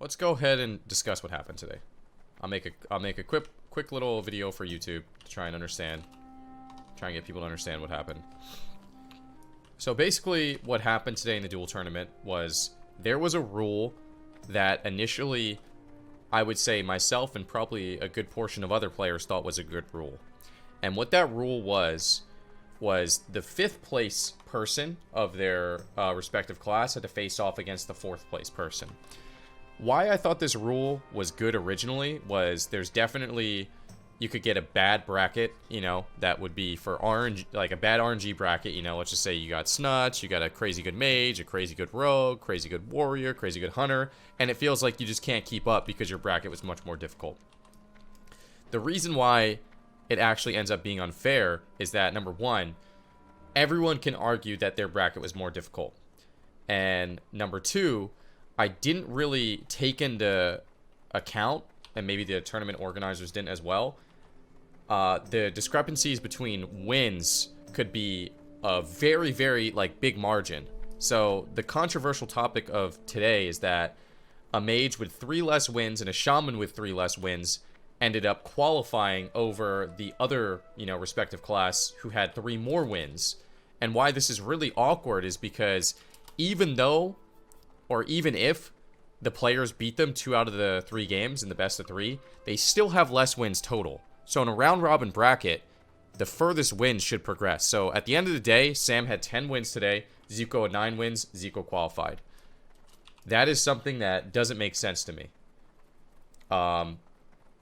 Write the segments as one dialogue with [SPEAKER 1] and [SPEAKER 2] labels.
[SPEAKER 1] let's go ahead and discuss what happened today. I'll make a quick little video for YouTube to try and get people to understand what happened. So basically, what happened today in the duel tournament was there was a rule that initially, I would say myself and probably a good portion of other players thought was a good rule. And what that rule was the 5th place person of their respective class had to face off against the 4th place person. Why I thought this rule was good originally was there's definitely, you could get a bad bracket, you know, that would be for RNG, like a bad RNG bracket, you know, let's just say you got Snuts, you got a crazy good mage, a crazy good rogue, crazy good warrior, crazy good hunter, and it feels like you just can't keep up because your bracket was much more difficult. The reason why it actually ends up being unfair is that, number one, everyone can argue that their bracket was more difficult. And number two, I didn't really take into account, and maybe the tournament organizers didn't as well, the discrepancies between wins could be a very, very, like, big margin. So the controversial topic of today is that a mage with 3 less wins and a shaman with 3 less wins ended up qualifying over the other, you know, respective class who had 3 more wins. And why this is really awkward is because even though, or even if, the players beat them 2 out of the 3 games in the best of 3, they still have less wins total. So in a round-robin bracket, the furthest wins should progress. So at the end of the day, Sam had 10 wins today, Zico had 9 wins, Zico qualified. That is something that doesn't make sense to me.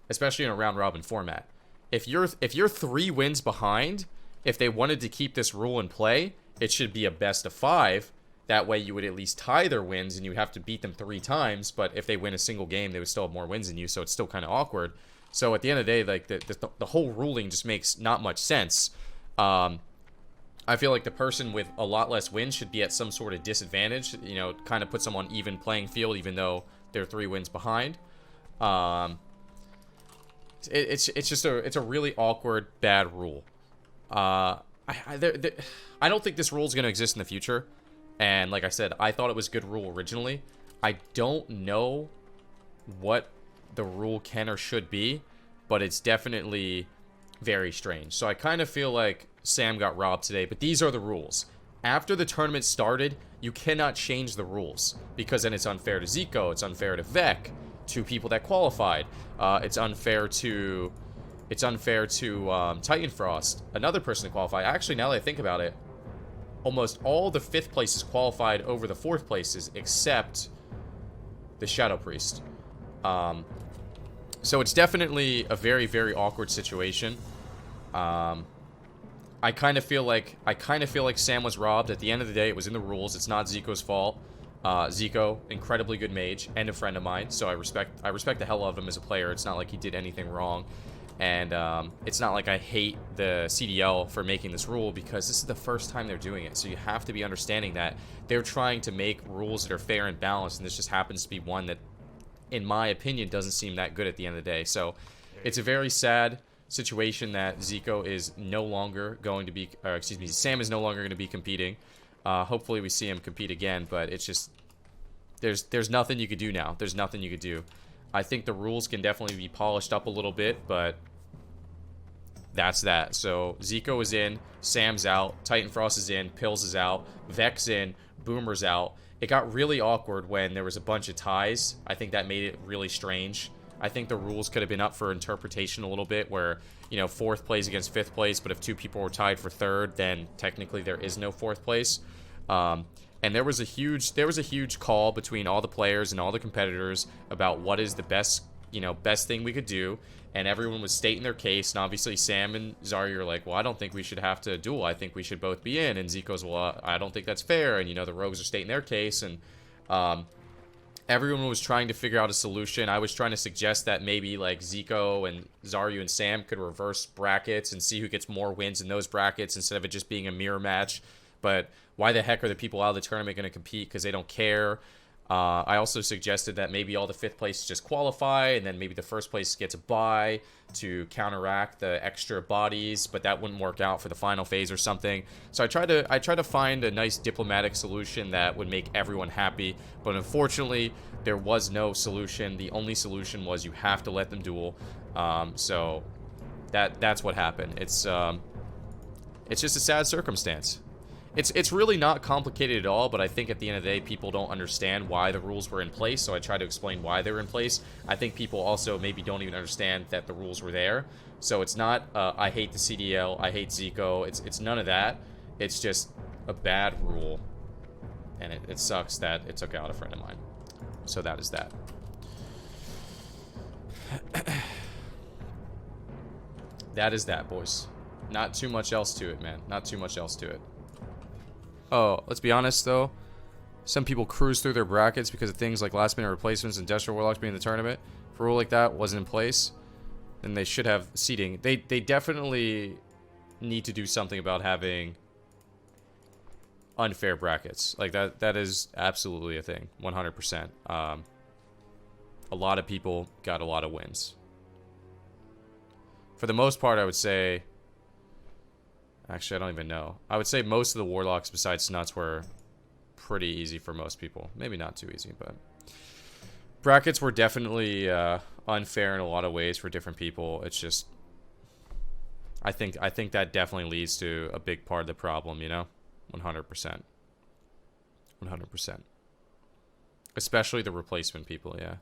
[SPEAKER 1] Especially in a round-robin format. If you're 3 wins behind, if they wanted to keep this rule in play, it should be a best of 5. That way you would at least tie their wins and you have to beat them 3 times, but if they win a single game, they would still have more wins than you, so it's still kind of awkward. So at the end of the day, like, the whole ruling just makes not much sense. I feel like the person with a lot less wins should be at some sort of disadvantage, you know, kind of puts them on even playing field, even though they're 3 wins behind. It's just a really awkward, bad rule. I don't think this rule is going to exist in the future. And like I said, I thought it was a good rule originally. I don't know what the rule can or should be, but it's definitely very strange. So I kind of feel like Sam got robbed today, but these are the rules. After the tournament started, you cannot change the rules, because then it's unfair to Zico, it's unfair to Vec, to people that qualified. It's unfair to Titanfrost, another person to qualify. Actually, now that I think about it, almost all the 5th places qualified over the 4th places except the Shadow Priest. So it's definitely a very, very awkward situation. I kind of feel like Sam was robbed. At the end of the day, it was in the rules. It's not Zico's fault. Zico, incredibly good mage and a friend of mine, so I respect the hell out of him as a player. It's not like he did anything wrong. And it's not like I hate the CDL for making this rule, because this is the first time they're doing it. So you have to be understanding that they're trying to make rules that are fair and balanced, and this just happens to be one that, in my opinion, doesn't seem that good at the end of the day. So it's a very sad situation that Zico is no longer going to be, or excuse me, Sam is no longer going to be competing. Hopefully we see him compete again, but it's just, there's nothing you could do now. There's nothing you could do. I think the rules can definitely be polished up a little bit, but that's that. So Zico is in, Sam's out, Titanfrost is in, Pills is out, Vec's in, Boomer's out. It got really awkward when there was a bunch of ties. I think that made it really strange. I think the rules could have been up for interpretation a little bit, where, you know, 4th place against 5th place, but if 2 people were tied for 3rd, then technically there is no 4th place. And there was a huge call between all the players and all the competitors about what is the best thing we could do, and everyone was stating their case. And obviously Sam and Zarya are like, well, I don't think we should have to duel. I think we should both be in. And Zico's, well, I don't think that's fair. And, you know, the rogues are stating their case, and everyone was trying to figure out a solution. I was trying to suggest that maybe, like, Zico and Zarya and Sam could reverse brackets and see who gets more wins in those brackets instead of it just being a mirror match. But why the heck are the people out of the tournament going to compete? Because they don't care. I also suggested that maybe all the 5th places just qualify, and then maybe the 1st place gets a bye to counteract the extra bodies, but that wouldn't work out for the final phase or something. So I tried to find a nice diplomatic solution that would make everyone happy, but unfortunately there was no solution. The only solution was you have to let them duel. So that's what happened. It's just a sad circumstance. It's really not complicated at all, but I think at the end of the day, people don't understand why the rules were in place, so I try to explain why they were in place. I think people also maybe don't even understand that the rules were there. So it's not, I hate the CDL, I hate Zico, it's none of that. It's just a bad rule, and it sucks that it took out a friend of mine. So that is that. That is that, boys. Not too much else to it, man. Not too much else to it. Oh, let's be honest, though. Some people cruise through their brackets because of things like last-minute replacements and Destro Warlocks being in the tournament. If a rule like that wasn't in place, then they should have seating. They definitely need to do something about having unfair brackets. Like, that is absolutely a thing. 100%. A lot of people got a lot of wins. For the most part, I would say... Actually, I don't even know. I would say most of the Warlocks besides Snuts were pretty easy for most people. Maybe not too easy, but... Brackets were definitely unfair in a lot of ways for different people. It's just... I think that definitely leads to a big part of the problem, you know? 100%. 100%. Especially the replacement people, yeah.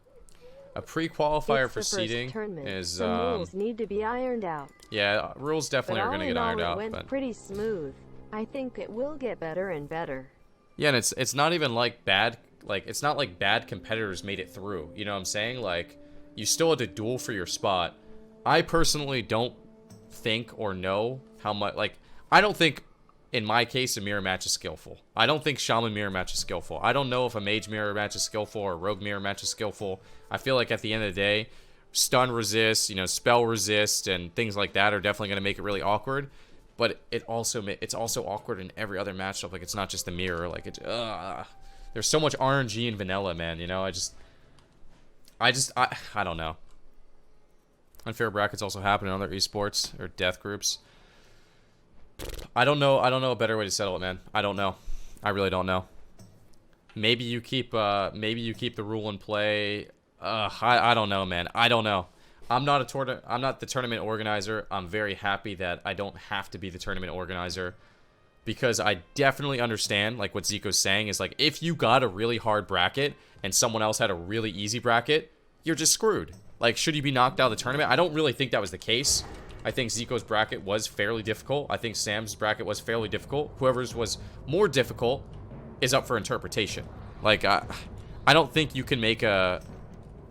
[SPEAKER 1] A pre-qualifier for seeding is
[SPEAKER 2] rules need to be ironed out.
[SPEAKER 1] Yeah, rules definitely are going to get ironed out.
[SPEAKER 2] It went pretty smooth. I think it will get better and better.
[SPEAKER 1] Yeah, and it's not even like bad, like it's not like bad competitors made it through. You know what I'm saying? Like you still had to duel for your spot. I personally don't think or know how much, like I don't think in my case a mirror match is skillful. I don't think Shaman mirror match is skillful. I don't know if a mage mirror match is skillful or a rogue mirror match is skillful. I feel like at the end of the day, stun resist, you know, spell resist, and things like that are definitely going to make it really awkward. But it's also awkward in every other matchup. Like it's not just the mirror. Like there's so much RNG in vanilla, man. You know, I don't know. Unfair brackets also happen in other esports or death groups. I don't know a better way to settle it, man. I don't know. I really don't know. Maybe you keep the rule in play. I don't know, man. I don't know. I'm not the tournament organizer. I'm very happy that I don't have to be the tournament organizer because I definitely understand like what Zico's saying is like if you got a really hard bracket and someone else had a really easy bracket, you're just screwed. Like should you be knocked out of the tournament? I don't really think that was the case. I think Zico's bracket was fairly difficult. I think Sam's bracket was fairly difficult. Whoever's was more difficult is up for interpretation. Like, I don't think you can make a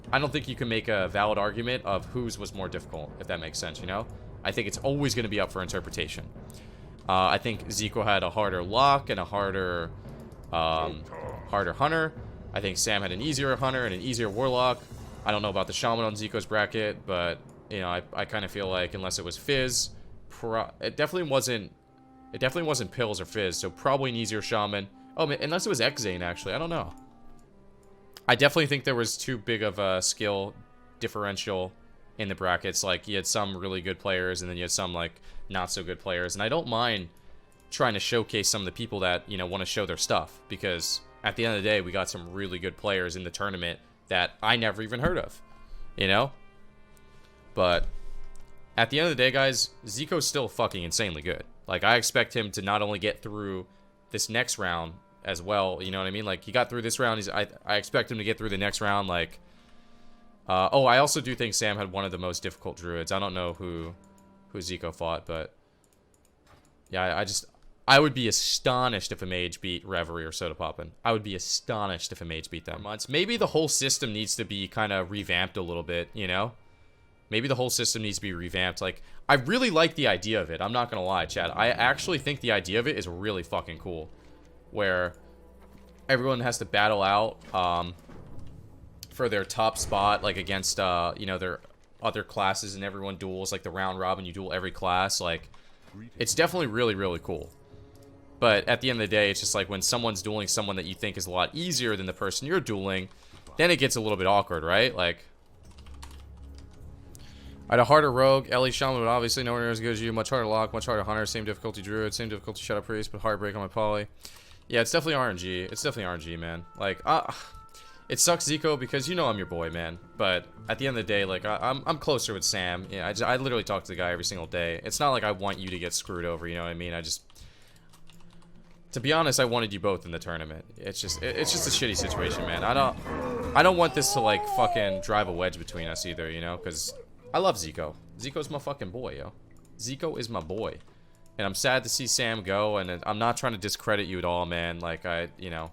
[SPEAKER 1] valid argument of whose was more difficult, if that makes sense, you know? I think it's always going to be up for interpretation. I think Zico had a harder lock and a harder hunter. I think Sam had an easier hunter and an easier warlock. I don't know about the shaman on Zico's bracket, but... You know, I kind of feel like unless it was Fizz, it definitely wasn't Pills or Fizz, so probably an easier Shaman. Oh, unless it was Xzane, actually. I don't know. I definitely think there was too big of a skill differential in the brackets. Like, you had some really good players, and then you had some, like, not so good players. And I don't mind trying to showcase some of the people that, you know, want to show their stuff. Because at the end of the day, we got some really good players in the tournament that I never even heard of. You know? But at the end of the day, guys, Zico's still fucking insanely good. Like, I expect him to not only get through this next round as well, you know what I mean? Like, he got through this round. I expect him to get through the next round. Like, oh, I also do think Sam had one of the most difficult druids. I don't know who Zico fought, but yeah, I would be astonished if a mage beat Reverie or Soda Poppin'. I would be astonished if a mage beat them. Maybe the whole system needs to be kind of revamped a little bit, you know? Maybe the whole system needs to be revamped. Like, I really like the idea of it. I'm not gonna lie, Chad. I actually think the idea of it is really fucking cool. Where everyone has to battle out for their top spot, like, against, you know, their other classes, and everyone duels, like, the round robin. You duel every class. Like, it's definitely really, really cool. But at the end of the day, it's just like when someone's dueling someone that you think is a lot easier than the person you're dueling, then it gets a little bit awkward, right? Like... I had a harder rogue, Ellie Shaman, but obviously nowhere near as good as you. Much harder lock, much harder hunter, same difficulty druid, same difficulty shadow priest, but hard break on my poly. Yeah, it's definitely RNG. It's definitely RNG, man. Like, It sucks, Zico, because you know I'm your boy, man. But at the end of the day, like, I'm closer with Sam. Yeah, I literally talk to the guy every single day. It's not like I want you to get screwed over, you know what I mean? To be honest, I wanted you both in the tournament. It's just a shitty situation, man. I don't want this to, like, fucking drive a wedge between us either, you know? Because I love Zico. Zico's my fucking boy, yo. Zico is my boy. And I'm sad to see Sam go, and I'm not trying to discredit you at all, man. Like, you know...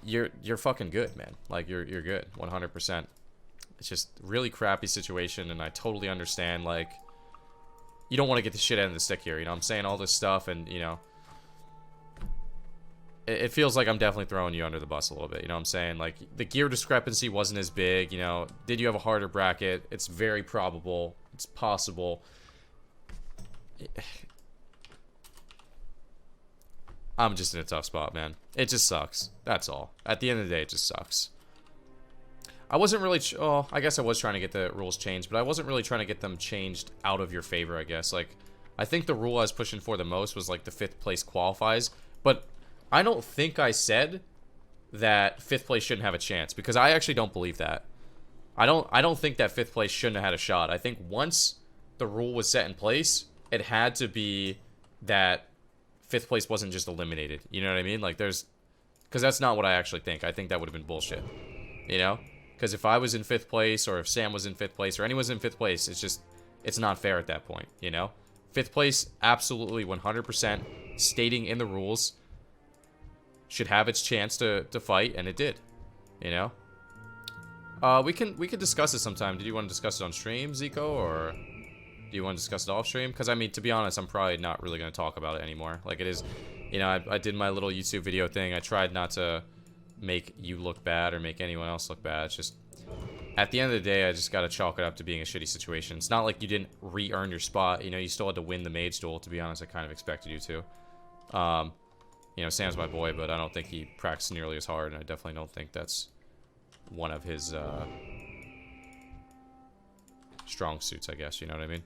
[SPEAKER 1] You're fucking good, man. Like, you're good, 100%. It's just a really crappy situation, and I totally understand, like, you don't want to get the shit out of the stick here, you know? I'm saying all this stuff, and, you know, it feels like I'm definitely throwing you under the bus a little bit, you know what I'm saying? Like, the gear discrepancy wasn't as big, you know? Did you have a harder bracket? It's very probable. It's possible. I'm just in a tough spot, man. It just sucks. That's all. At the end of the day, it just sucks. I wasn't really... oh, I guess I was trying to get the rules changed, but I wasn't really trying to get them changed out of your favor, I guess. Like, I think the rule I was pushing for the most was, like, the 5th place qualifies. But I don't think I said that 5th place shouldn't have a chance, because I actually don't believe that. I don't think that 5th place shouldn't have had a shot. I think once the rule was set in place, it had to be that 5th place wasn't just eliminated. You know what I mean? Like, there's... because that's not what I actually think. I think that would have been bullshit. You know? Because if I was in 5th place, or if Sam was in 5th place, or anyone's in 5th place, it's just... it's not fair at that point, you know? 5th place, absolutely 100% stating in the rules, should have its chance to fight, and it did. You know? We can discuss it sometime. Did you want to discuss it on stream, Zico, or... do you want to discuss it off stream? Because, I mean, to be honest, I'm probably not really going to talk about it anymore. Like, it is... you know, I did my little YouTube video thing. I tried not to make you look bad or make anyone else look bad. It's just... at the end of the day, I just got to chalk it up to being a shitty situation. It's not like you didn't re-earn your spot. You know, you still had to win the mage duel. To be honest, I kind of expected you to. You know, Sam's my boy, but I don't think he practiced nearly as hard, and I definitely don't think that's one of his, strong suits, I guess. You know what I mean?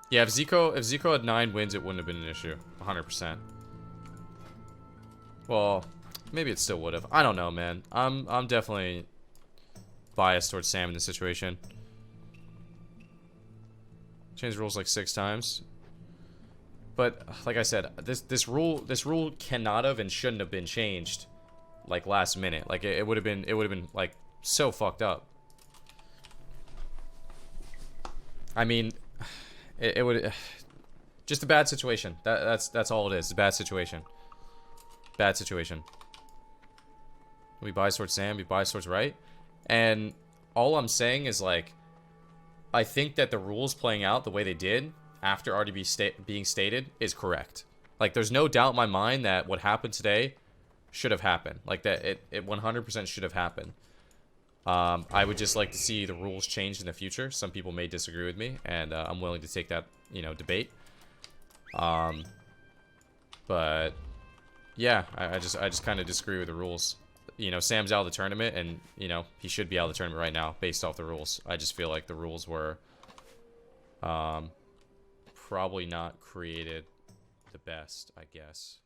[SPEAKER 1] Yeah, if Zico had 9 wins, it wouldn't have been an issue. 100%. Well, maybe it still would have. I don't know, man. I'm definitely biased towards Sam in this situation. Changed rules like 6 times. But like I said, this rule cannot have and shouldn't have been changed like last minute. Like it would have been like so fucked up. I mean, it would just a bad situation. That's all it is. A bad situation. Bad situation. We bias towards Sam. We bias towards right. And all I'm saying is, like, I think that the rules playing out the way they did after RDB being stated is correct. Like, there's no doubt in my mind that what happened today should have happened. Like, that it 100% should have happened. I would just like to see the rules changed in the future. Some people may disagree with me, and I'm willing to take that, you know, debate. But yeah, I just kind of disagree with the rules. You know, Sam's out of the tournament, and, you know, he should be out of the tournament right now based off the rules. I just feel like the rules were probably not created the best, I guess.